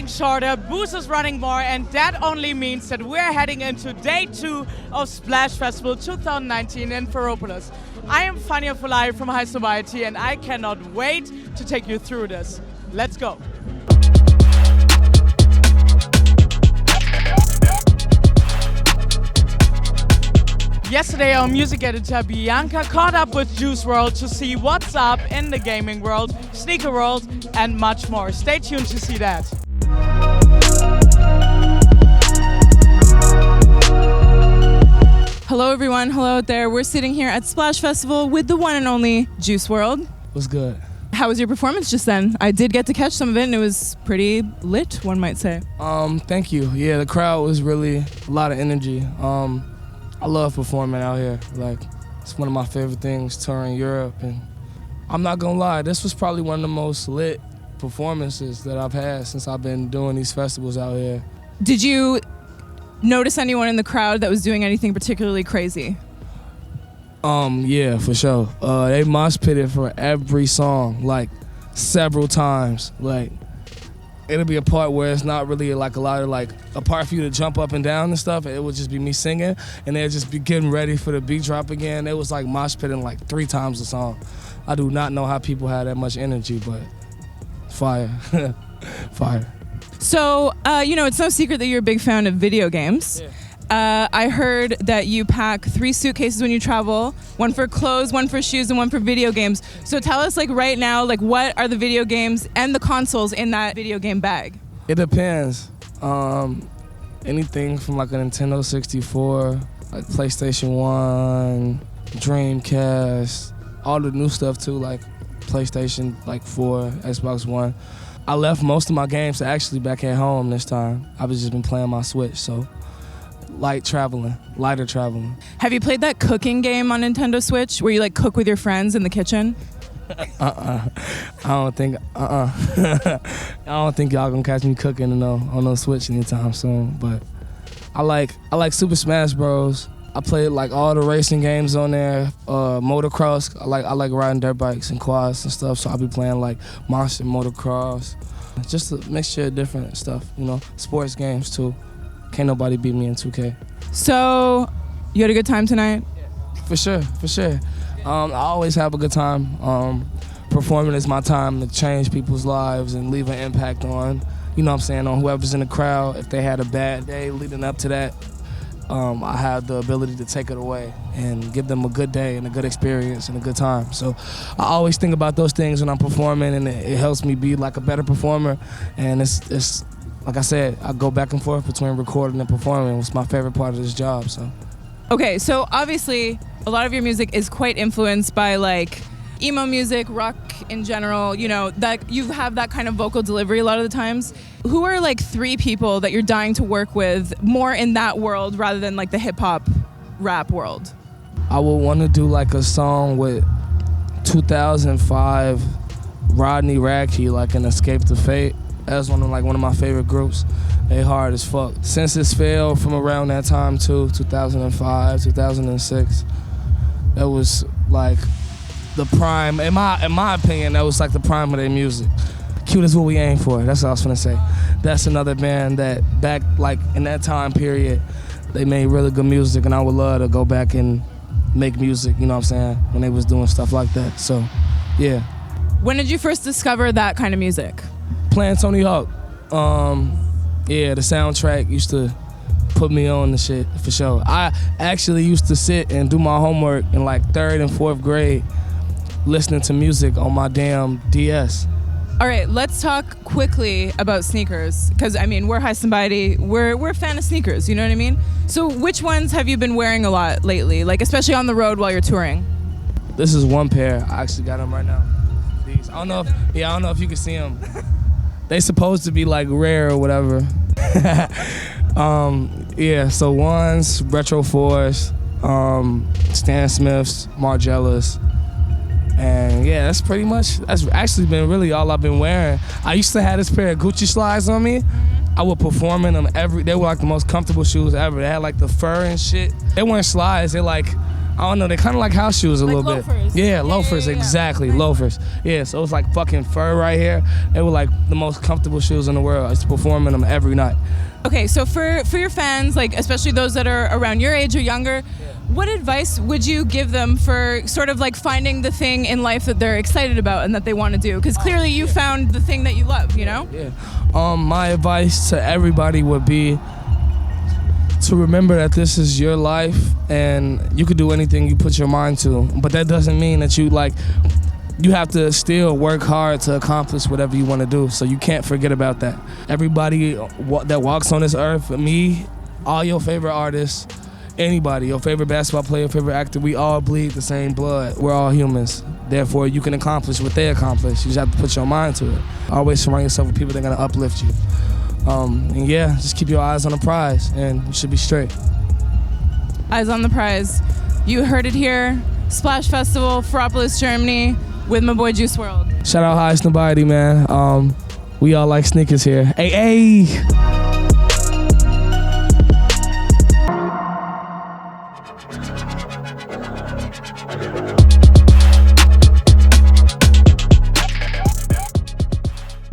getting shorter, booze is running more, and that only means that we're heading into day 2 of Splash Festival 2019 in Ferropolis. I am Fania Fulai from Highsnobiety, and I cannot wait to take you through this. Let's go. Yesterday, our music editor Bianca caught up with Juice Wrld to see what's up in the gaming world, sneaker world, and much more. Stay tuned to see that. Hello everyone, hello out there. We're sitting here at Splash Festival with the one and only Juice Wrld. What's good? How was your performance just then? I did get to catch some of it and it was pretty lit, one might say. Thank you. Yeah, the crowd was really a lot of energy. I love performing out here. Like, it's one of my favorite things, touring Europe. And I'm not gonna lie, this was probably one of the most lit performances that I've had since I've been doing these festivals out here. Did you notice anyone in the crowd that was doing anything particularly crazy? Yeah, for sure. They mosh pitted for every song, like several times. Like, it'll be a part where it's not really like a lot of like a part for you to jump up and down and stuff. It would just be me singing, and they'd just be getting ready for the beat drop again. It was like mosh pitting like 3 times the song. I do not know how people have that much energy, but fire, fire. So, it's no secret that you're a big fan of video games. Yeah. I heard that you pack 3 suitcases when you travel, one for clothes, one for shoes, and one for video games. So tell us, like right now, like what are the video games and the consoles in that video game bag? It depends. Anything from like a Nintendo 64, like PlayStation 1, Dreamcast, all the new stuff too, like PlayStation like 4, Xbox One. I left most of my games actually back at home this time. I've just been playing my Switch, so lighter traveling. Have you played that cooking game on Nintendo Switch where you like cook with your friends in the kitchen? I don't think y'all gonna catch me cooking on no Switch anytime soon. But I like Super Smash Bros. I played like all the racing games on there, motocross. I like riding dirt bikes and quads and stuff. So I'll be playing like Monster Motocross, just a mixture of different stuff. Sports games too. Can't nobody beat me in 2K. So, you had a good time tonight? For sure. I always have a good time. Performing is my time to change people's lives and leave an impact on, on whoever's in the crowd. If they had a bad day leading up to that, I have the ability to take it away and give them a good day and a good experience and a good time. So I always think about those things when I'm performing, and it helps me be like a better performer. And it's like I said, I go back and forth between recording and performing. It's my favorite part of this job. So. Okay, so obviously a lot of your music is quite influenced by like emo music, rock in general, that you have that kind of vocal delivery a lot of the times. Who are like 3 people that you're dying to work with more in that world rather than like the hip hop rap world? I would want to do like a song with 2005 Rodney Radke, like an Escape to Fate. That's one of my favorite groups. They hard as fuck. Census Failed from around that time too, 2005, 2006. That was like the prime, in my opinion, that was like the prime of their music. Cute is what we aim for, that's what I was gonna say. That's another band that back like in that time period, they made really good music, and I would love to go back and make music, when they was doing stuff like that, so yeah. When did you first discover that kind of music? Playing Tony Hawk. The soundtrack used to put me on the shit for sure. I actually used to sit and do my homework in like 3rd and 4th grade listening to music on my damn DS. All right, let's talk quickly about sneakers, because we're Highsnobiety, we're a fan of sneakers, you know what I mean? So which ones have you been wearing a lot lately, like especially on the road while you're touring? This is one pair. I actually got them right now. These. I don't know if you can see them. They supposed to be like rare or whatever. So one's Retro 4s, Stan Smiths, Margielas, and that's actually been really all I've been wearing. I used to have this pair of Gucci slides on me. I would perform in them they were like the most comfortable shoes ever. They had like the fur and shit. They weren't slides, they like I don't know, they're kind of like house shoes a Like little loafers. bit. Yeah, loafers, yeah. exactly, loafers. Yeah, so it's like fucking fur right here. They were like the most comfortable shoes in the world. I used to perform in them every night. Okay, so for your fans, like especially those that are around your age or younger, what advice would you give them for sort of like finding the thing in life that they're excited about and that they want to do? Because clearly you found the thing that you love, you know? Yeah. My advice to everybody would be to remember that this is your life and you can do anything you put your mind to. But that doesn't mean that you have to still work hard to accomplish whatever you want to do. So you can't forget about that. Everybody that walks on this earth, me, all your favorite artists, anybody, your favorite basketball player, favorite actor, we all bleed the same blood. We're all humans. Therefore, you can accomplish what they accomplish. You just have to put your mind to it. Always surround yourself with people that are going to uplift you. And yeah, just keep your eyes on the prize and you should be straight. Eyes on the prize. You heard it here. Splash Festival, Ferropolis, Germany, with my boy Juice Wrld. Shout out Highsnobiety, man. We all like sneakers here. Hey, hey!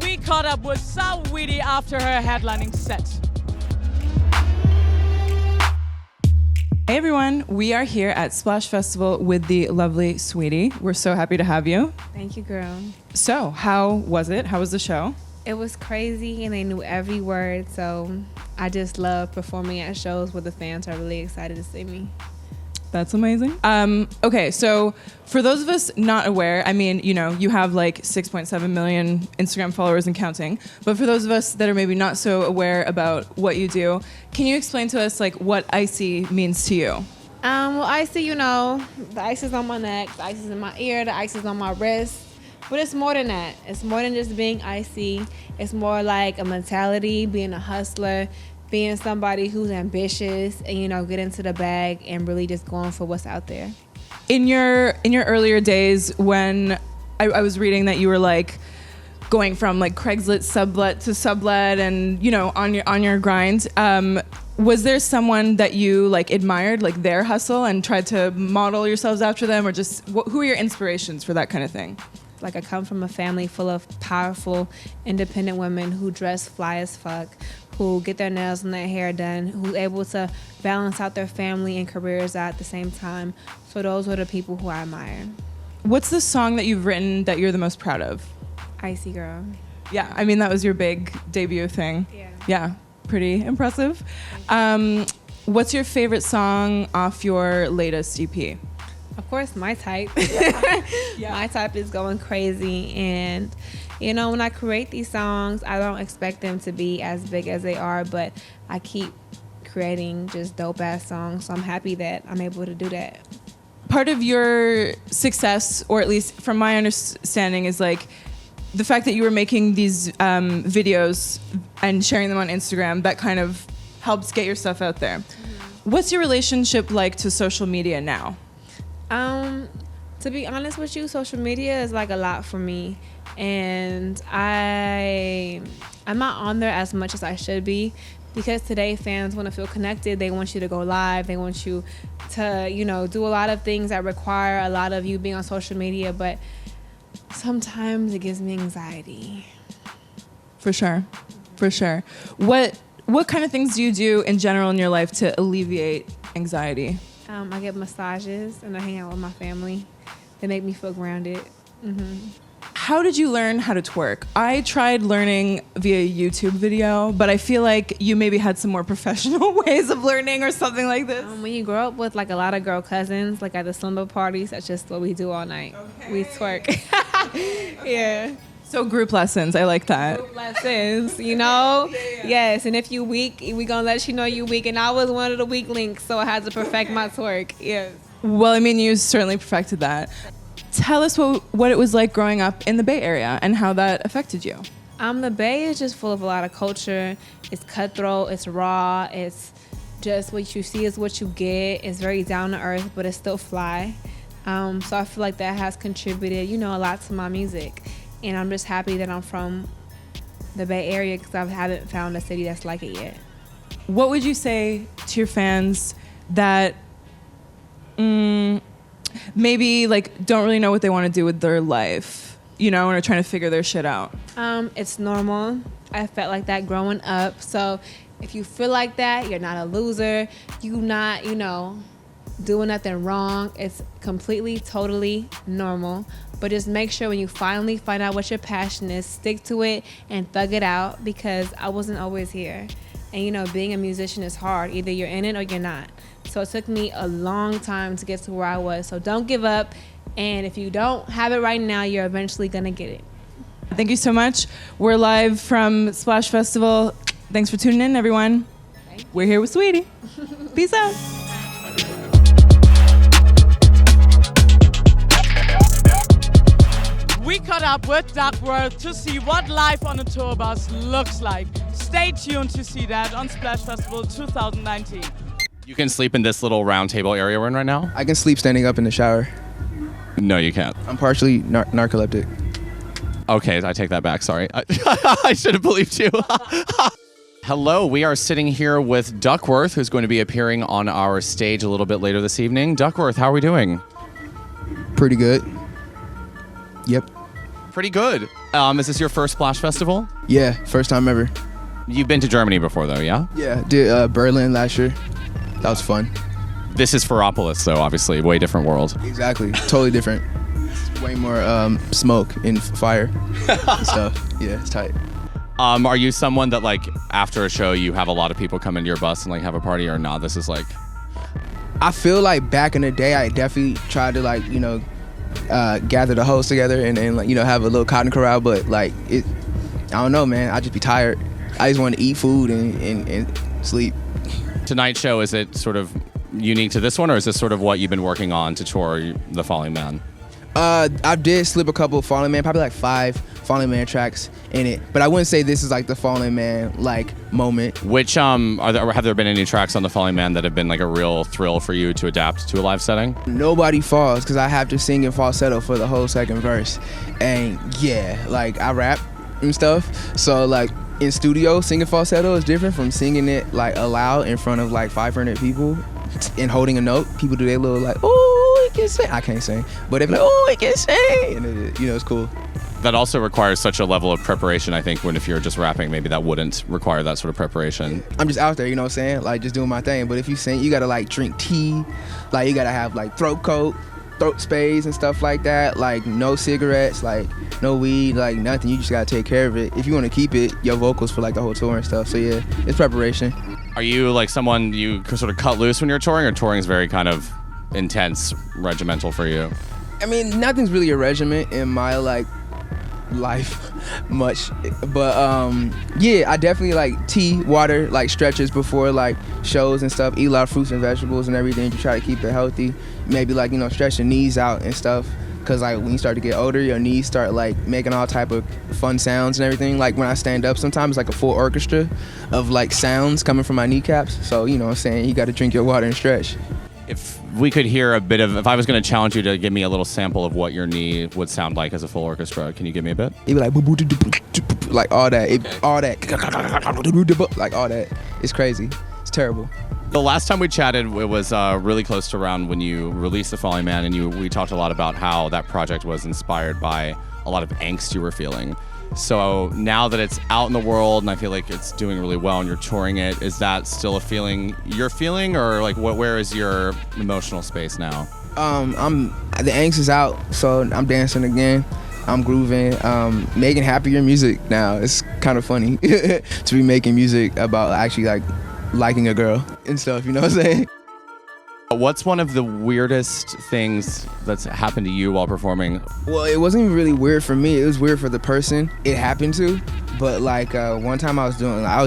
We caught up with Saweetie after her headlining set. Hey everyone, we are here at Splash Festival with the lovely Saweetie. We're so happy to have you. Thank you, girl. So, how was it? How was the show? It was crazy and they knew every word, so I just love performing at shows where the fans are really excited to see me. That's amazing. Okay, so for those of us not aware, I mean, you know, you have like 6.7 million Instagram followers and counting, but for those of us that are maybe not so aware about what you do, can you explain to us like what icy means to you? Well, icy, you know, the ice is on my neck, the ice is in my ear, the ice is on my wrist, but it's more than that. It's more than just being icy. It's more like a mentality, being a hustler, being somebody who's ambitious and, you know, get into the bag and really just going for what's out there. In your earlier days when I was reading that you were like going from like Craigslist sublet to sublet and, you know, on your grind, was there someone that you like admired, like their hustle and tried to model yourselves after them, or just who are your inspirations for that kind of thing? Like, I come from a family full of powerful, independent women who dress fly as fuck, who get their nails and their hair done, who able to balance out their family and careers at the same time. So those are the people who I admire. What's the song that you've written that you're the most proud of? Icy Girl. Yeah, I mean, that was your big debut thing. Yeah, pretty impressive. What's your favorite song off your latest EP? Of course, My Type. My Type is going crazy. And, you know, when I create these songs, I don't expect them to be as big as they are, but I keep creating just dope-ass songs. So I'm happy that I'm able to do that. Part of your success, or at least from my understanding, is like the fact that you were making these videos and sharing them on Instagram. That kind of helps get your stuff out there. Mm-hmm. What's your relationship like to social media now? To be honest with you, social media is like a lot for me, and I'm not on there as much as I should be, because today fans want to feel connected. They want you to go live. They want you to, you know, do a lot of things that require a lot of you being on social media, but sometimes it gives me anxiety. For sure. What kind of things do you do in general in your life to alleviate anxiety? I get massages and I hang out with my family. They make me feel grounded. Mm-hmm. How did you learn how to twerk? I tried learning via YouTube video, but I feel like you maybe had some more professional ways of learning or something like this. When you grow up with like a lot of girl cousins, like at the slumber parties, that's just what we do all night. Okay. We twerk. Yeah. So group lessons, I like that. Group lessons, you know? Yeah. Yes, and if you weak, we gonna let you know you weak. And I was one of the weak links, so I had to perfect my twerk. Yes. Well, I mean, you certainly perfected that. Tell us what it was like growing up in the Bay Area and how that affected you. The Bay is just full of a lot of culture. It's cutthroat, it's raw, it's just what you see is what you get. It's very down to earth, but it's still fly. So I feel like that has contributed, you know, a lot to my music. And I'm just happy that I'm from the Bay Area because I haven't found a city that's like it yet. What would you say to your fans that Maybe like don't really know what they want to do with their life, you know, and are trying to figure their shit out. It's normal. I felt like that growing up. So if you feel like that, you're not a loser. You not, doing nothing wrong. It's completely, totally normal. But just make sure when you finally find out what your passion is, stick to it and thug it out, because I wasn't always here. And being a musician is hard. Either you're in it or you're not. So it took me a long time to get to where I was. So don't give up. And if you don't have it right now, you're eventually going to get it. Thank you so much. We're live from Splash Festival. Thanks for tuning in, everyone. We're here with Saweetie. Peace out. We caught up with Duckwrth to see what life on a tour bus looks like. Stay tuned to see that on Splash Festival 2019. You can sleep in this little round table area we're in right now? I can sleep standing up in the shower. No, you can't. I'm partially narcoleptic. Okay, I take that back. Sorry. I should have believed you. Hello, we are sitting here with Duckwrth, who's going to be appearing on our stage a little bit later this evening. Duckwrth, how are we doing? Pretty good. Yep. Pretty good. Is this your first Splash Festival? Yeah, first time ever. You've been to Germany before, though, yeah? Yeah, did Berlin last year. That was fun. This is Ferropolis, though, obviously. Way different world. Exactly. Totally different. It's way more smoke and fire and stuff. Yeah, it's tight. Are you someone that, like, after a show, you have a lot of people come into your bus and, like, have a party, or not? This is, like... I feel like back in the day, I definitely tried to, like, gather the hoes together and have a little cotton corral, but, like, I don't know, man. I just be tired. I just want to eat food and sleep. Tonight's show, is it sort of unique to this one, or is this sort of what you've been working on to tour The Falling Man? I did slip a couple of Falling Man, probably like 5 Falling Man tracks in it, but I wouldn't say this is like the Falling Man like moment. Which have there been any tracks on The Falling Man that have been like a real thrill for you to adapt to a live setting? Nobody Falls, because I have to sing in falsetto for the whole second verse, and yeah, like I rap and stuff, so like in studio singing falsetto is different from singing it like aloud in front of like 500 people and holding a note. People do their little like, oh, it can sing. I can't sing, but they're like, oh, it can sing, and it's cool. That also requires such a level of preparation, I think, when if you're just rapping, maybe that wouldn't require that sort of preparation. I'm just out there, you know what I'm saying? Like, just doing my thing. But if you sing, you gotta, like, drink tea. Like, you gotta have, like, throat coat, throat sprays and stuff like that. Like, no cigarettes, like, no weed, like, nothing. You just gotta take care of it. If you wanna keep it, your vocals for, like, the whole tour and stuff. So, yeah, it's preparation. Are you, like, someone you sort of cut loose when you're touring, or touring is very kind of intense, regimental for you? I mean, nothing's really a regiment in my, like, life much, but yeah, I definitely like tea, water, like stretches before like shows and stuff, eat a lot of fruits and vegetables and everything to try to keep it healthy. Maybe like stretch your knees out and stuff, because like when you start to get older, your knees start like making all type of fun sounds and everything. Like when I stand up, sometimes it's like a full orchestra of like sounds coming from my kneecaps, so you know what I'm saying, you got to drink your water and stretch. If we could hear a bit of, if I was going to challenge you to give me a little sample of what your knee would sound like as a full orchestra, can you give me a bit? It'd be like, like all that, all that, like all that. It's crazy. It's terrible. The last time we chatted, it was really close to around when you released The Falling Man, and we talked a lot about how that project was inspired by a lot of angst you were feeling. So now that it's out in the world and I feel like it's doing really well and you're touring it, is that still a feeling you're feeling, or like where is your emotional space now? The angst is out, so I'm dancing again. I'm grooving, making happier music now. It's kind of funny to be making music about actually like liking a girl and stuff, you know what I'm saying? What's one of the weirdest things that's happened to you while performing? Well, it wasn't even really weird for me. It was weird for the person it happened to. But like one time I was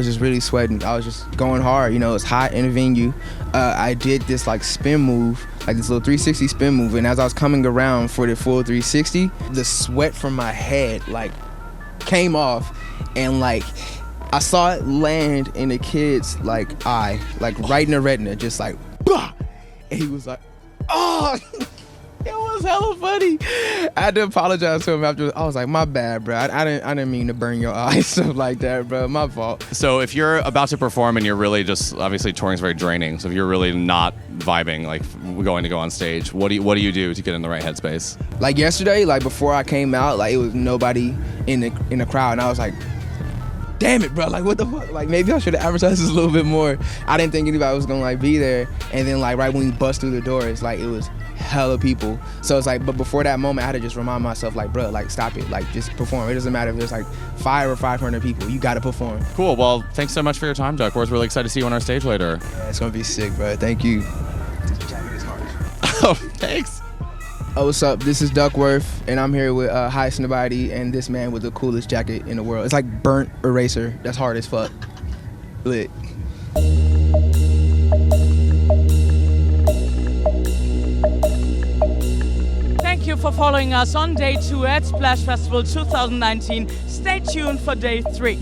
just really sweating. I was just going hard. It was hot in a venue. I did this like spin move, like this little 360 spin move. And as I was coming around for the full 360, the sweat from my head like came off, and like I saw it land in the kid's like eye, like right in the retina, just like bah! And he was like, oh, it was was hella funny. I had to apologize to him after. I was like, my bad, bro. I didn't mean to burn your eyes, stuff like that, bro. My fault. So if you're about to perform and you're really just, obviously touring is very draining. So if you're really not vibing, like going to go on stage, what do you do to get in the right headspace? Like yesterday, like before I came out, like it was nobody in the crowd, and I was like, damn it, bro, like what the fuck? Like maybe I should have advertised this a little bit more. I didn't think anybody was gonna like be there. And then like right when we bust through the doors, like it was hella people. So it's like, but before that moment, I had to just remind myself, like, bro, like stop it, like just perform. It doesn't matter if there's like 5 or 500 people, you gotta perform. Cool, well, thanks so much for your time, Duckworth. Really excited to see you on our stage later. Yeah, it's gonna be sick, bro. Thank you. This jacket is hard. Oh, thanks. Oh, what's up? This is Duckworth, and I'm here with Highsnobiety and this man with the coolest jacket in the world. It's like burnt eraser. That's hard as fuck. Lit. Thank you for following us on day 2 at Splash Festival 2019. Stay tuned for day 3.